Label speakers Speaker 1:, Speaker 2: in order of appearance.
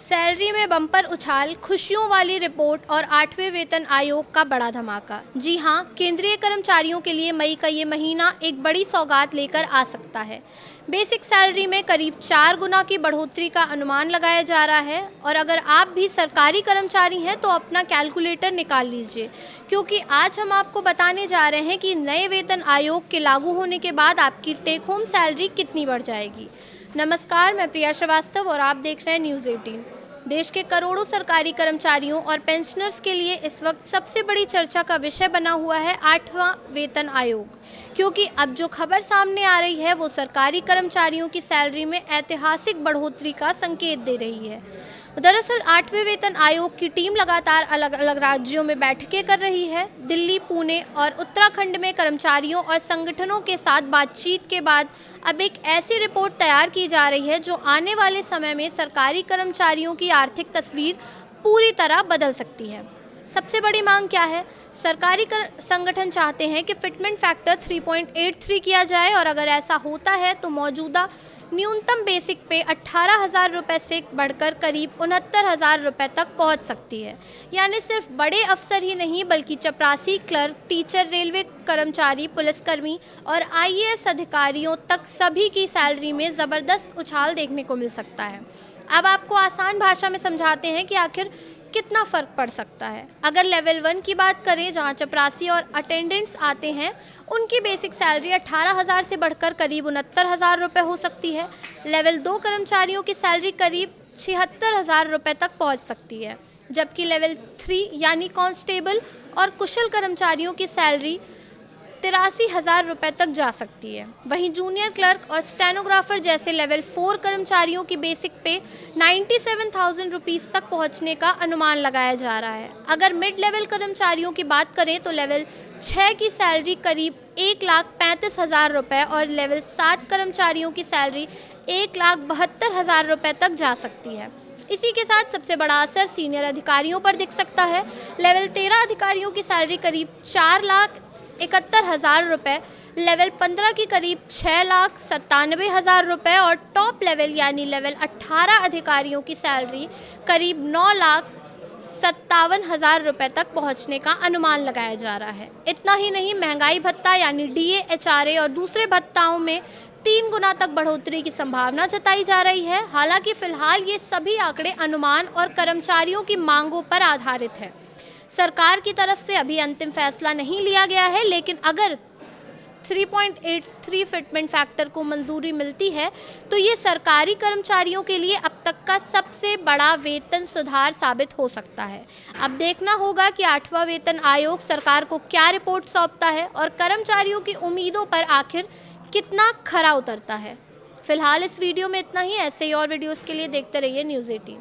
Speaker 1: Salary में bumper उछाल, खुशियों वाली रिपोर्ट और 8वें वेतन आयोग का बड़ा धमाका। जी हां, केंद्रीय कर्मचारियों के लिए मई का ये महीना एक बड़ी सौगात लेकर आ सकता है। बेसिक सैलरी में करीब 4 गुना की बढ़ोतरी का अनुमान लगाया जा रहा है और अगर आप भी सरकारी कर्मचारी हैं तो अपना कैलकुलेटर निकाल लीजिए, क्योंकि आज हम आपको बताने जा रहे हैं कि नए वेतन आयोग के लागू होने के बाद आपकी टेक होम सैलरी कितनी बढ़ जाएगी। नमस्कार, मैं प्रिया श्रीवास्तव और आप देख रहे हैं न्यूज़ 18। देश के करोड़ों सरकारी कर्मचारियों और पेंशनर्स के लिए इस वक्त सबसे बड़ी चर्चा का विषय बना हुआ है 8वां वेतन आयोग, क्योंकि अब जो खबर सामने आ रही है वो सरकारी कर्मचारियों की सैलरी में ऐतिहासिक बढ़ोतरी का संकेत दे रही है। दरअसल 8वें वेतन आयोग की टीम लगातार अलग अलग राज्यों में बैठकें कर रही है। दिल्ली, पुणे और उत्तराखंड में कर्मचारियों और संगठनों के साथ बातचीत के बाद अब एक ऐसी रिपोर्ट तैयार की जा रही है जो आने वाले समय में सरकारी कर्मचारियों की आर्थिक तस्वीर पूरी तरह बदल सकती है। सबसे बड़ी मांग क्या है? सरकारी संगठन चाहते हैं कि फिटमेंट फैक्टर 3.83 किया जाए और अगर ऐसा होता है तो मौजूदा न्यूनतम बेसिक पे 18,000 रुपये से बढ़कर करीब 69,000 रुपये तक पहुंच सकती है। यानी सिर्फ बड़े अफसर ही नहीं बल्कि चपरासी, क्लर्क, टीचर, रेलवे कर्मचारी, पुलिसकर्मी और IAS अधिकारियों तक सभी की सैलरी में ज़बरदस्त उछाल देखने को मिल सकता है। अब आपको आसान भाषा में समझाते हैं कि आखिर कितना फ़र्क पड़ सकता है। अगर लेवल 1 की बात करें, जहां चपरासी और अटेंडेंट्स आते हैं, उनकी बेसिक सैलरी 18,000 से बढ़कर करीब 69,000 रुपये हो सकती है। लेवल 2 कर्मचारियों की सैलरी करीब 76,000 रुपये तक पहुंच सकती है, जबकि लेवल 3 यानी कांस्टेबल और कुशल कर्मचारियों की सैलरी 83,000 रुपये तक जा सकती है। वहीं जूनियर क्लर्क और स्टेनोग्राफर जैसे लेवल 4 कर्मचारियों की बेसिक पे 97,000 रुपीज़ तक पहुंचने का अनुमान लगाया जा रहा है। अगर मिड लेवल कर्मचारियों की बात करें तो लेवल 6 की सैलरी करीब 1,35,000 रुपये और लेवल 7 कर्मचारियों की सैलरी 1,72,000 रुपये तक जा सकती है। इसी के साथ सबसे बड़ा असर सीनियर अधिकारियों पर दिख सकता है। लेवल 13 अधिकारियों की सैलरी करीब 4,71,000 रुपये, लेवल 15 की करीब 6,97,000 रुपये और टॉप लेवल यानी लेवल 18 अधिकारियों की सैलरी करीब 9,57,000 रुपये तक पहुंचने का अनुमान लगाया जा रहा है। इतना ही नहीं, महंगाई भत्ता यानी DA, HRA और दूसरे भत्ताओं में 3 गुना तक बढ़ोतरी की संभावना जताई जा रही है। हालांकि फिलहाल ये सभी आंकड़े अनुमान और कर्मचारियों की मांगों पर आधारित है। सरकार की तरफ से अभी अंतिम फैसला नहीं लिया गया है, लेकिन अगर 3.83 फिटमेंट फैक्टर को मंजूरी मिलती है तो ये सरकारी कर्मचारियों के लिए अब तक का सबसे बड़ा वेतन सुधार साबित हो सकता है। अब देखना होगा कि 8वां वेतन आयोग सरकार को क्या रिपोर्ट सौंपता है और कर्मचारियों की उम्मीदों पर आखिर कितना खरा उतरता है। फिलहाल इस वीडियो में इतना ही। ऐसे ही और वीडियोस के लिए देखते रहिए न्यूज़ 18।